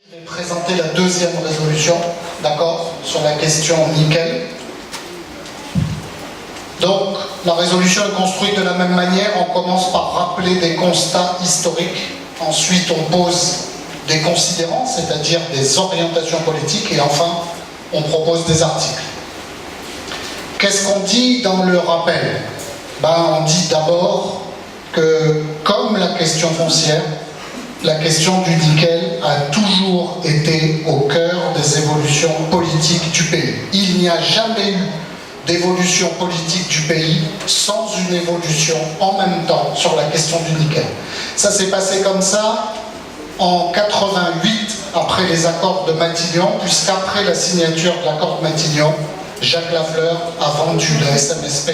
Je vais présenter la deuxième résolution, d'accord, sur la question nickel. Donc, la résolution est construite de la même manière. On commence par rappeler des constats historiques. Ensuite, on pose des considérants, c'est-à-dire des orientations politiques. Et enfin, on propose des articles. Qu'est-ce qu'on dit dans le rappel? On dit d'abord que, comme la question foncière, la question du nickel a toujours été au cœur des évolutions politiques du pays. Il n'y a jamais eu d'évolution politique du pays sans une évolution en même temps sur la question du nickel. Ça s'est passé comme ça en 88, après les accords de Matignon, puisqu'après la signature de l'accord de Matignon, Jacques Lafleur a vendu la SMSP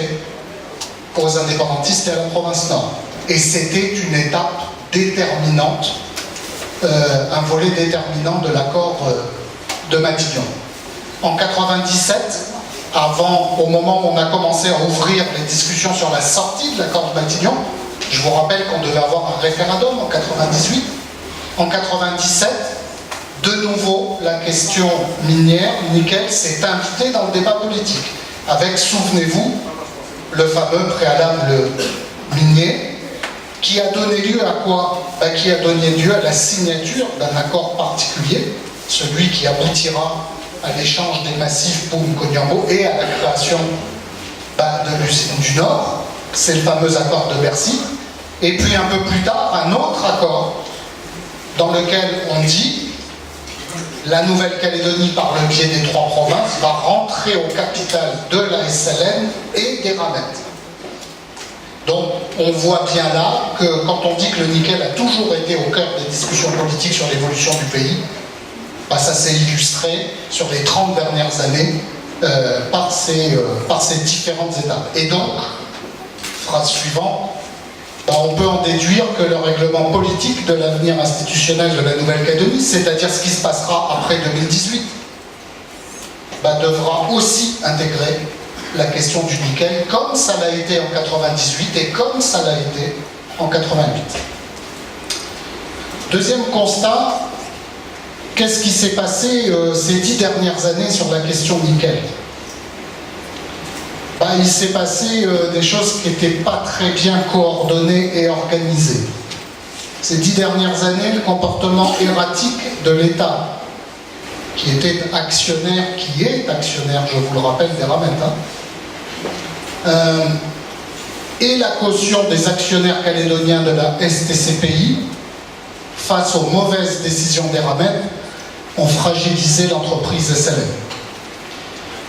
aux indépendantistes et à la province Nord. Et c'était une étape déterminante, un volet déterminant de l'accord de Matignon. En 97, au moment où on a commencé à ouvrir les discussions sur la sortie de l'accord de Matignon, je vous rappelle qu'on devait avoir un référendum en 98. En 97, de nouveau, la question minière, nickel, s'est invitée dans le débat politique. Avec, souvenez-vous, le fameux préalable minier, qui a donné lieu à quoi? Qui a donné lieu à la signature d'un accord particulier, celui qui aboutira à l'échange des massifs Poum-Cognambo et à la création de l'usine du Nord. C'est le fameux accord de Bercy. Et puis un peu plus tard, un autre accord dans lequel on dit la Nouvelle-Calédonie, par le biais des 3 provinces, va rentrer au capital de la SLN et des Ramettes. Donc, on voit bien là que quand on dit que le nickel a toujours été au cœur des discussions politiques sur l'évolution du pays, ça s'est illustré sur les 30 dernières années par ces différentes étapes. Et donc, phrase suivante, on peut en déduire que le règlement politique de l'avenir institutionnel de la Nouvelle-Calédonie, c'est-à-dire ce qui se passera après 2018, devra aussi intégrer la question du nickel, comme ça l'a été en 98 et comme ça l'a été en 88. Deuxième constat, qu'est-ce qui s'est passé ces 10 dernières années sur la question nickel? Il s'est passé des choses qui n'étaient pas très bien coordonnées et organisées. Ces 10 dernières années, le comportement erratique de l'État, qui est actionnaire, je vous le rappelle, des Ramettes, et la caution des actionnaires calédoniens de la STCPI, face aux mauvaises décisions des Ramettes, ont fragilisé l'entreprise SLN.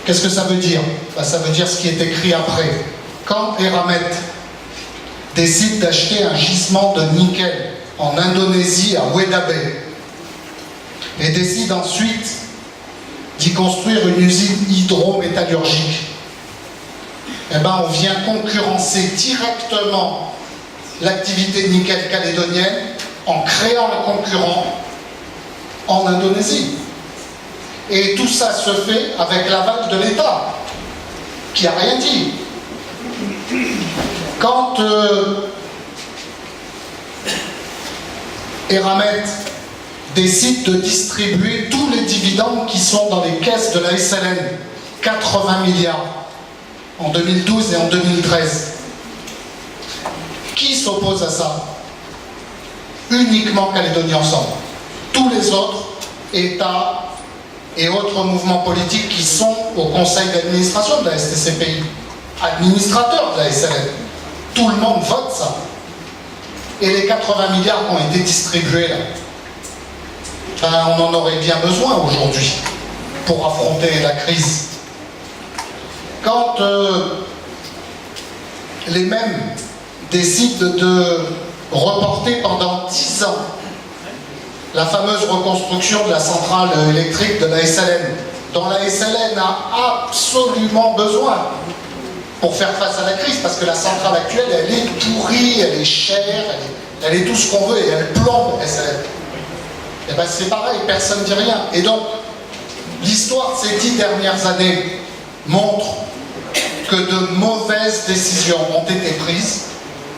Qu'est-ce que ça veut dire? Ça veut dire ce qui est écrit après. Quand Eramet décide d'acheter un gisement de nickel en Indonésie, à Weda Bay, et décide ensuite d'y construire une usine hydrométallurgique, on vient concurrencer directement l'activité nickel calédonienne en créant un concurrent en Indonésie. Et tout ça se fait avec l'aval de l'État, qui n'a rien dit. Quand Eramet décide de distribuer tous les dividendes qui sont dans les caisses de la SLN, 80 milliards, en 2012 et en 2013, qui s'oppose à ça? Uniquement Calédonie Ensemble. Tous les autres États et autres mouvements politiques qui sont au conseil d'administration de la STCPI, administrateurs de la SLN, tout le monde vote ça. Et les 80 milliards qui ont été distribués là, on en aurait bien besoin aujourd'hui pour affronter la crise. Quand les mêmes décident de reporter pendant 10 ans la fameuse reconstruction de la centrale électrique de la SLN, dont la SLN a absolument besoin pour faire face à la crise, parce que la centrale actuelle, elle est pourrie, elle est chère, elle est tout ce qu'on veut, et elle plombe SLN. Et c'est pareil, personne ne dit rien. Et donc, l'histoire de ces 10 dernières années montre que de mauvaises décisions ont été prises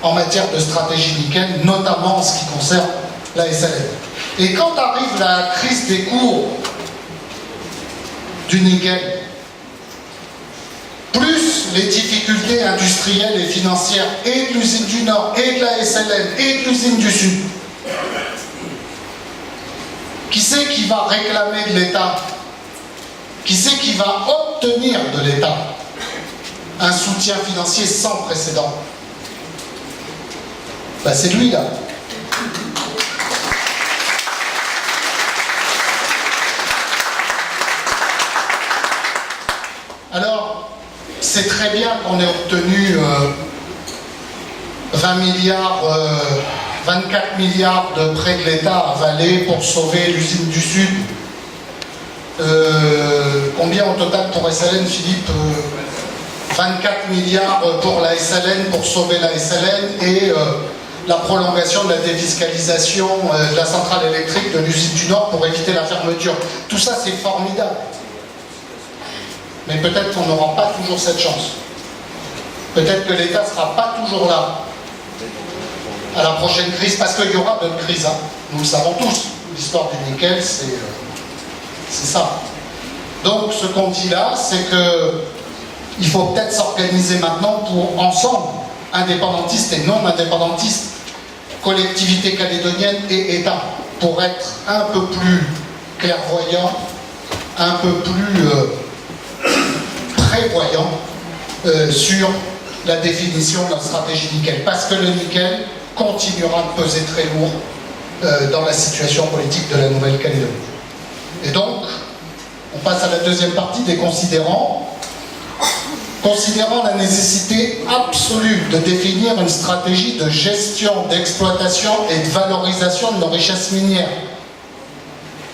en matière de stratégie nickel, notamment en ce qui concerne la SLN. Et quand arrive la crise des cours du nickel, plus les difficultés industrielles et financières et de l'usine du Nord, et de la SLN, et de l'usine du Sud, qui c'est qui va réclamer de l'État? Qui c'est qui va obtenir de l'État un soutien financier sans précédent? Ben, c'est lui là. Alors, c'est très bien qu'on ait obtenu 24 milliards de prêts de l'État avalés pour sauver l'usine du Sud. Combien au total pour SLN, Philippe? 24 milliards pour la SLN, pour sauver la SLN, et la prolongation de la défiscalisation de la centrale électrique de l'usine du Nord pour éviter la fermeture. Tout ça, c'est formidable. Mais peut-être qu'on n'aura pas toujours cette chance. Peut-être que l'État ne sera pas toujours là à la prochaine crise, parce qu'il y aura d'autres crises. Hein. Nous le savons tous. L'histoire du nickel, c'est ça. Donc, ce qu'on dit là, c'est qu'il faut peut-être s'organiser maintenant pour, ensemble, indépendantistes et non indépendantistes, collectivités calédoniennes et État, pour être un peu plus clairvoyants, un peu plus prévoyants sur la définition de la stratégie nickel. Parce que le nickel continuera de peser très lourd dans la situation politique de la Nouvelle-Calédonie. Et donc, on passe à la deuxième partie des considérants. Considérant la nécessité absolue de définir une stratégie de gestion, d'exploitation et de valorisation de nos richesses minières.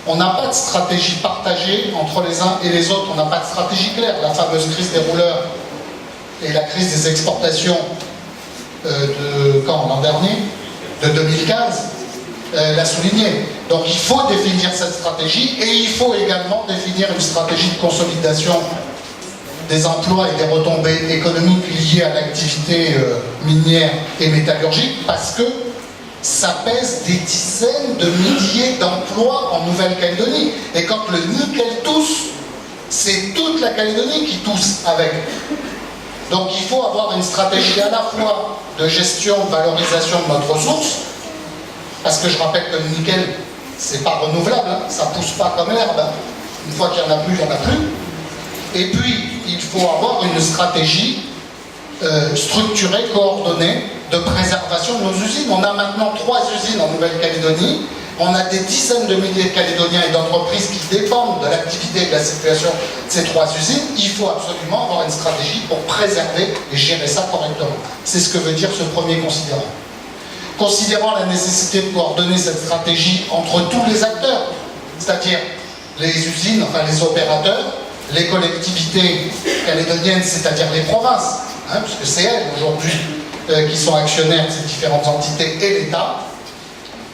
On n'a pas de stratégie partagée entre les uns et les autres, on n'a pas de stratégie claire. La fameuse crise des rouleurs et la crise des exportations l'an dernier, de 2015, l'a souligné. Donc il faut définir cette stratégie, et il faut également définir une stratégie de consolidation des emplois et des retombées économiques liées à l'activité minière et métallurgique, parce que ça pèse des dizaines de milliers d'emplois en Nouvelle-Calédonie. Et quand le nickel tousse, c'est toute la Calédonie qui tousse avec. Donc il faut avoir une stratégie à la fois de gestion, de valorisation de notre ressource, parce que je rappelle que le nickel, c'est pas renouvelable, hein, ça pousse pas comme l'herbe. Hein. Une fois qu'il n'y en a plus, il n'y en a plus. Et puis, il faut avoir une stratégie structurée, coordonnée, de préservation de nos usines. On a maintenant 3 usines en Nouvelle-Calédonie. On a des dizaines de milliers de Calédoniens et d'entreprises qui dépendent de l'activité et de la situation de ces 3 usines. Il faut absolument avoir une stratégie pour préserver et gérer ça correctement. C'est ce que veut dire ce premier considérant. Considérant la nécessité de coordonner cette stratégie entre tous les acteurs, c'est-à-dire les usines, enfin les opérateurs, les collectivités calédoniennes, c'est-à-dire les provinces, hein, puisque c'est elles aujourd'hui qui sont actionnaires de ces différentes entités, et l'État,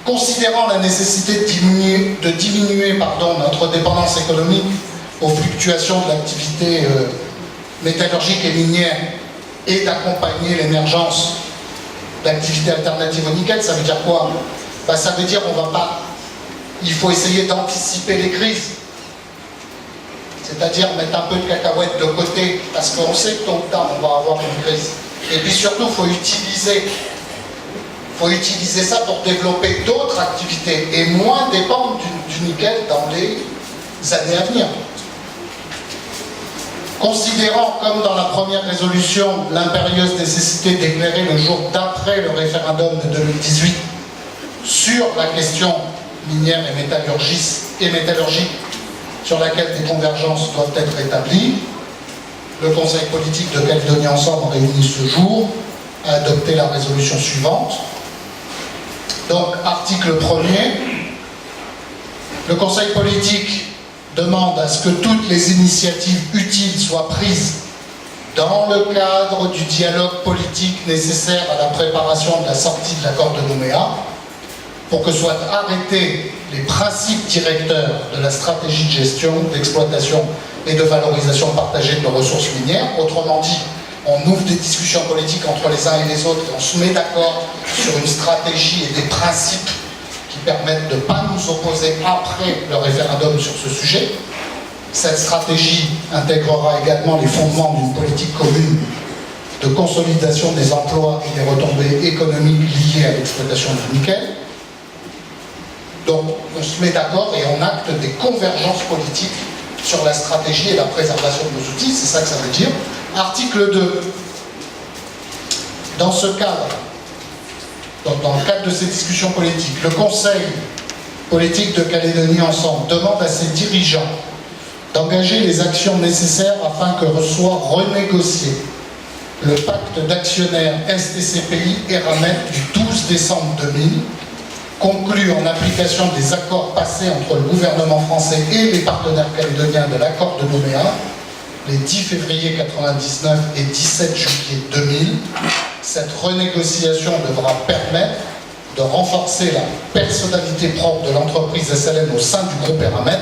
considérant la nécessité de diminuer notre dépendance économique aux fluctuations de l'activité métallurgique et minière, et d'accompagner l'émergence d'activités alternatives au nickel. Ça veut dire quoi? Ça veut dire il faut essayer d'anticiper les crises. C'est-à-dire mettre un peu de cacahuètes de côté, parce qu'on sait que tôt ou tard, on va avoir une crise. Et puis surtout, il faut utiliser ça pour développer d'autres activités et moins dépendre du nickel dans les années à venir. Considérant, comme dans la première résolution, l'impérieuse nécessité d'éclairer le jour d'après le référendum de 2018 sur la question minière et métallurgique, sur laquelle des convergences doivent être établies, le Conseil politique de Calédonie Ensemble, réuni ce jour, a adopté la résolution suivante. Donc, article 1er, le Conseil politique demande à ce que toutes les initiatives utiles soient prises dans le cadre du dialogue politique nécessaire à la préparation de la sortie de l'accord de Nouméa, pour que soient arrêtés les principes directeurs de la stratégie de gestion, d'exploitation et de valorisation partagée de nos ressources minières. Autrement dit, on ouvre des discussions politiques entre les uns et les autres et on se met d'accord sur une stratégie et des principes qui permettent de ne pas nous opposer après le référendum sur ce sujet. Cette stratégie intégrera également les fondements d'une politique commune de consolidation des emplois et des retombées économiques liées à l'exploitation du nickel. Donc on se met d'accord et on acte des convergences politiques sur la stratégie et la préservation de nos outils, c'est ça que ça veut dire. Article 2. Dans ce cadre, donc dans le cadre de ces discussions politiques, le Conseil politique de Calédonie Ensemble demande à ses dirigeants d'engager les actions nécessaires afin que soit renégocié le pacte d'actionnaires STCPI Eramet du 12 décembre 2000, conclu en application des accords passés entre le gouvernement français et les partenaires calédoniens de l'accord de Nouméa, les 10 février 1999 et 17 juillet 2000. Cette renégociation devra permettre de renforcer la personnalité propre de l'entreprise SLN au sein du groupe Eramet,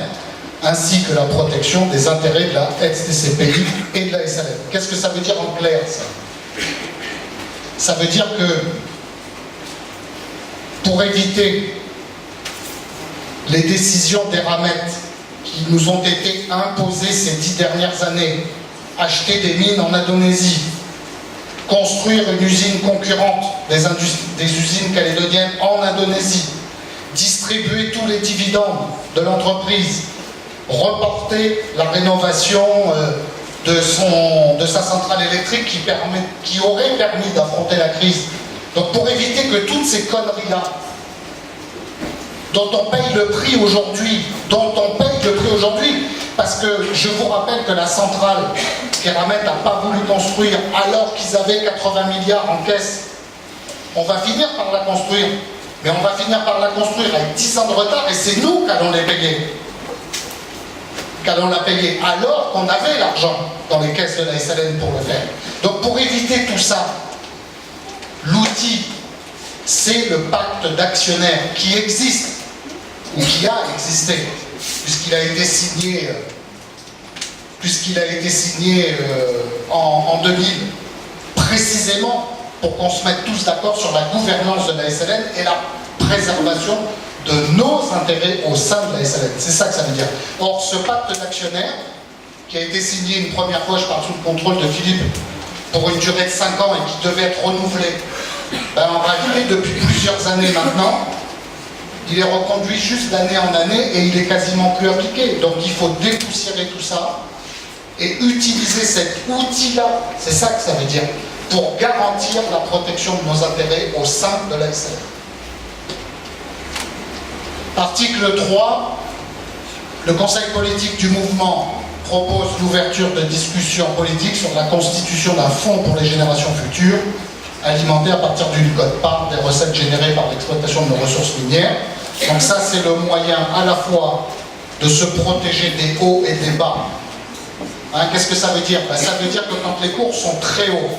ainsi que la protection des intérêts de la STCPI et de la SLN. Qu'est-ce que ça veut dire en clair, ça? Ça veut dire que pour éviter les décisions d'Eramet qui nous ont été imposées ces 10 dernières années, acheter des mines en Indonésie, construire une usine concurrente des usines calédoniennes en Indonésie, distribuer tous les dividendes de l'entreprise, reporter la rénovation de sa centrale électrique qui aurait permis d'affronter la crise. Donc pour éviter que toutes ces conneries-là, dont on paye le prix aujourd'hui, parce que je vous rappelle que la centrale qu'Eramet n'a pas voulu construire alors qu'ils avaient 80 milliards en caisse, on va finir par la construire, mais on va finir par la construire avec 10 ans de retard et c'est nous qu'allons les payer. Qu'allons la payer alors qu'on avait l'argent dans les caisses de la SLN pour le faire. Donc pour éviter tout ça, l'outil, c'est le pacte d'actionnaires qui existe, ou qui a existé, puisqu'il a été signé en 2000, précisément pour qu'on se mette tous d'accord sur la gouvernance de la SLN et la préservation de nos intérêts au sein de la SLN. C'est ça que ça veut dire. Or, ce pacte d'actionnaires, qui a été signé une première fois, je parle sous le contrôle de Philippe, pour une durée de 5 ans et qui devait être renouvelé, en réalité, depuis plusieurs années maintenant, il est reconduit juste d'année en année et il est quasiment plus appliqué. Donc il faut dépoussiérer tout ça et utiliser cet outil-là, c'est ça que ça veut dire, pour garantir la protection de nos intérêts au sein de la SLN. Article 3, le Conseil politique du mouvement propose l'ouverture de discussions politiques sur la constitution d'un fonds pour les générations futures, alimenté à partir d'une quote-part des recettes générées par l'exploitation de nos ressources minières. Donc ça, c'est le moyen à la fois de se protéger des hauts et des bas. Qu'est-ce que ça veut dire? Ça veut dire que quand les cours sont très hauts,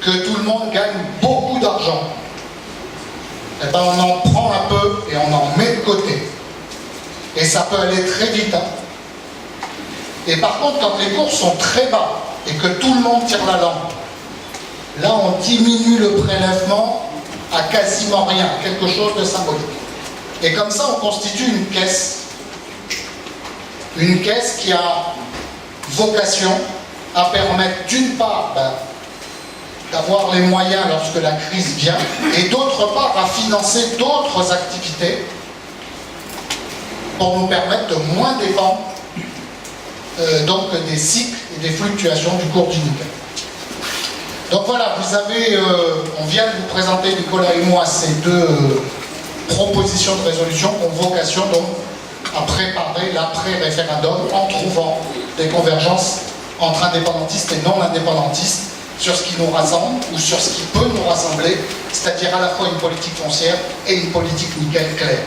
que tout le monde gagne beaucoup d'argent, on en prend un peu et on en met de côté. Et ça peut aller très vite. Et par contre, quand les cours sont très bas et que tout le monde tire la langue, là, on diminue le prélèvement à quasiment rien, quelque chose de symbolique. Et comme ça, on constitue une caisse qui a vocation à permettre d'une part d'avoir les moyens lorsque la crise vient, et d'autre part à financer d'autres activités pour nous permettre de moins dépendre donc des cycles et des fluctuations du cours du nickel. Donc voilà, vous avez, on vient de vous présenter, Nicolas et moi, ces deux propositions de résolution qui ont vocation donc à préparer l'après-référendum en trouvant des convergences entre indépendantistes et non-indépendantistes sur ce qui nous rassemble ou sur ce qui peut nous rassembler, c'est-à-dire à la fois une politique foncière et une politique nickel claire.